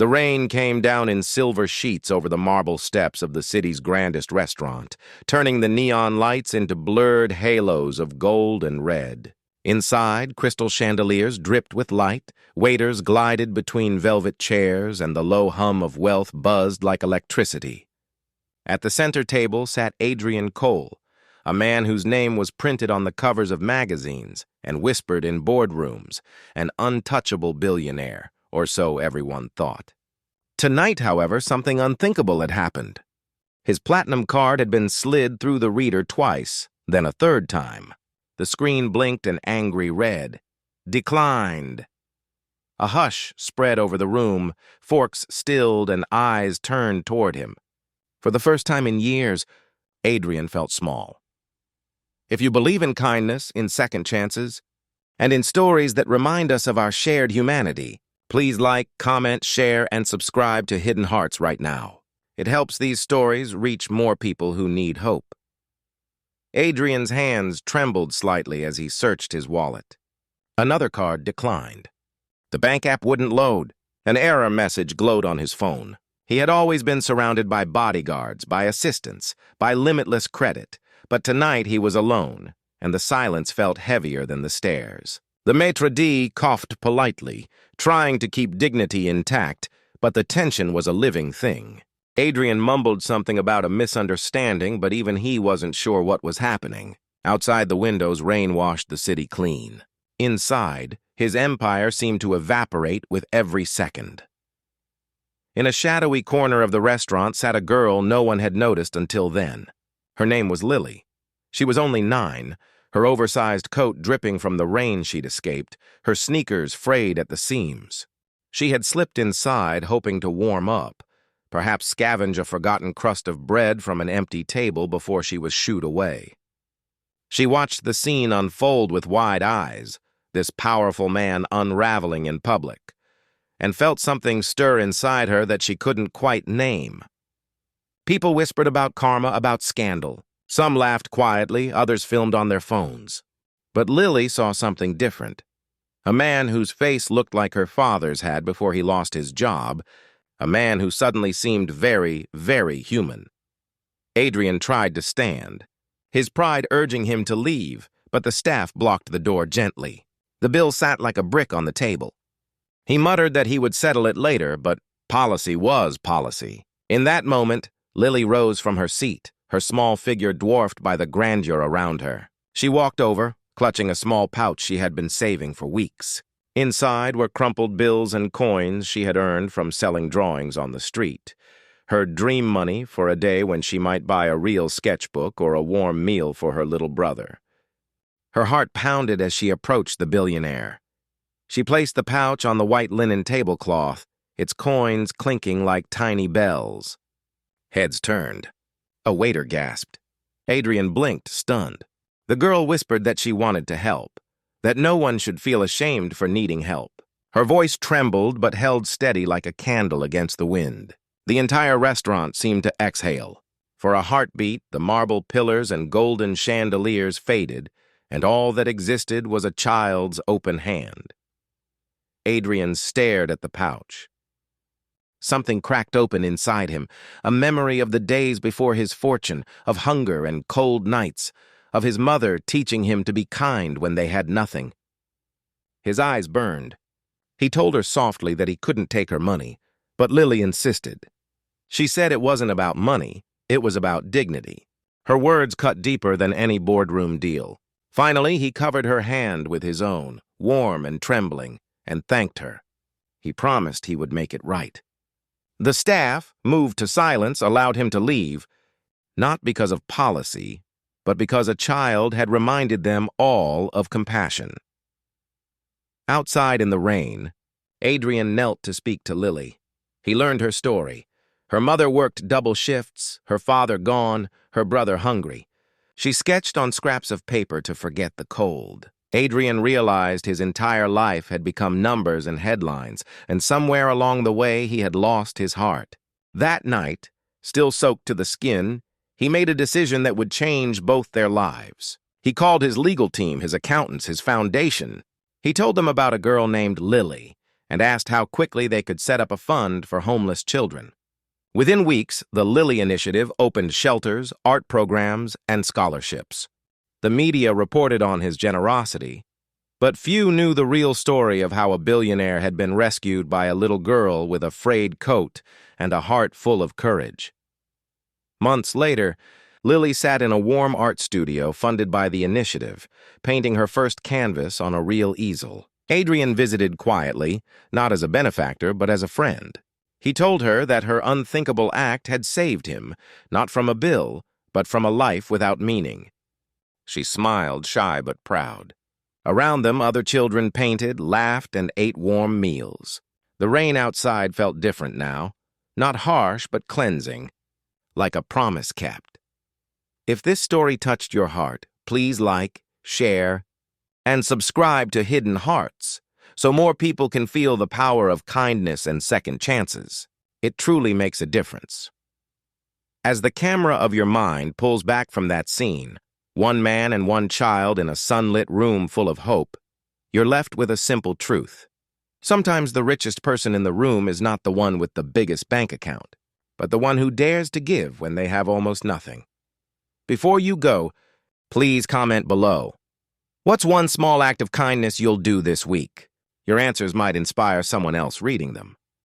The rain came down in silver sheets over the marble steps of the city's grandest restaurant, turning the neon lights into blurred halos of gold and red. Inside, crystal chandeliers dripped with light, waiters glided between velvet chairs, and the low hum of wealth buzzed like electricity. At the center table sat Adrian Cole, a man whose name was printed on the covers of magazines and whispered in boardrooms, an untouchable billionaire, or so everyone thought. Tonight, however, something unthinkable had happened. His platinum card had been slid through the reader twice, then a third time. The screen blinked an angry red. Declined. A hush spread over the room, forks stilled and eyes turned toward him. For the first time in years, Adrian felt small. If you believe in kindness, in second chances, and in stories that remind us of our shared humanity, please like, comment, share, and subscribe to Hidden Hearts right now. It helps these stories reach more people who need hope. Adrian's hands trembled slightly as he searched his wallet. Another card declined. The bank app wouldn't load. An error message glowed on his phone. He had always been surrounded by bodyguards, by assistants, by limitless credit, but tonight he was alone, and the silence felt heavier than the stares. The maitre d' coughed politely, trying to keep dignity intact, but the tension was a living thing. Adrian mumbled something about a misunderstanding, but even he wasn't sure what was happening. Outside the windows, rain washed the city clean. Inside, his empire seemed to evaporate with every second. In a shadowy corner of the restaurant sat a girl no one had noticed until then. Her name was Lily. She was only 9, her oversized coat dripping from the rain she'd escaped, her sneakers frayed at the seams. She had slipped inside, hoping to warm up, perhaps scavenge a forgotten crust of bread from an empty table before she was shooed away. She watched the scene unfold with wide eyes, this powerful man unraveling in public, and felt something stir inside her that she couldn't quite name. People whispered about karma, about scandal. Some laughed quietly, others filmed on their phones. But Lily saw something different. A man whose face looked like her father's had before he lost his job, a man who suddenly seemed very, very human. Adrian tried to stand, his pride urging him to leave, but the staff blocked the door gently. The bill sat like a brick on the table. He muttered that he would settle it later, but policy was policy. In that moment, Lily rose from her seat, her small figure dwarfed by the grandeur around her. She walked over, clutching a small pouch she had been saving for weeks. Inside were crumpled bills and coins she had earned from selling drawings on the street, her dream money for a day when she might buy a real sketchbook or a warm meal for her little brother. Her heart pounded as she approached the billionaire. She placed the pouch on the white linen tablecloth, its coins clinking like tiny bells. Heads turned. A waiter gasped. Adrian blinked, stunned. The girl whispered that she wanted to help, that no one should feel ashamed for needing help. Her voice trembled but held steady like a candle against the wind. The entire restaurant seemed to exhale. For a heartbeat, the marble pillars and golden chandeliers faded, and all that existed was a child's open hand. Adrian stared at the pouch. Something cracked open inside him, a memory of the days before his fortune, of hunger and cold nights, of his mother teaching him to be kind when they had nothing. His eyes burned. He told her softly that he couldn't take her money, but Lily insisted. She said it wasn't about money, it was about dignity. Her words cut deeper than any boardroom deal. Finally, he covered her hand with his own, warm and trembling, and thanked her. He promised he would make it right. The staff, moved to silence, allowed him to leave, not because of policy, but because a child had reminded them all of compassion. Outside in the rain, Adrian knelt to speak to Lily. He learned her story. Her mother worked double shifts, her father gone, her brother hungry. She sketched on scraps of paper to forget the cold. Adrian realized his entire life had become numbers and headlines, and somewhere along the way he had lost his heart. That night, still soaked to the skin, he made a decision that would change both their lives. He called his legal team, his accountants, his foundation. He told them about a girl named Lily, and asked how quickly they could set up a fund for homeless children. Within weeks, the Lily Initiative opened shelters, art programs, and scholarships. The media reported on his generosity, but few knew the real story of how a billionaire had been rescued by a little girl with a frayed coat and a heart full of courage. Months later, Lily sat in a warm art studio funded by the initiative, painting her first canvas on a real easel. Adrian visited quietly, not as a benefactor, but as a friend. He told her that her unthinkable act had saved him, not from a bill, but from a life without meaning. She smiled, shy but proud. Around them, other children painted, laughed, and ate warm meals. The rain outside felt different now, not harsh but cleansing, like a promise kept. If this story touched your heart, please like, share, and subscribe to Hidden Hearts so more people can feel the power of kindness and second chances. It truly makes a difference. As the camera of your mind pulls back from that scene, one man and one child in a sunlit room full of hope, you're left with a simple truth. Sometimes the richest person in the room is not the one with the biggest bank account, but the one who dares to give when they have almost nothing. Before you go, please comment below. What's one small act of kindness you'll do this week? Your answers might inspire someone else reading them.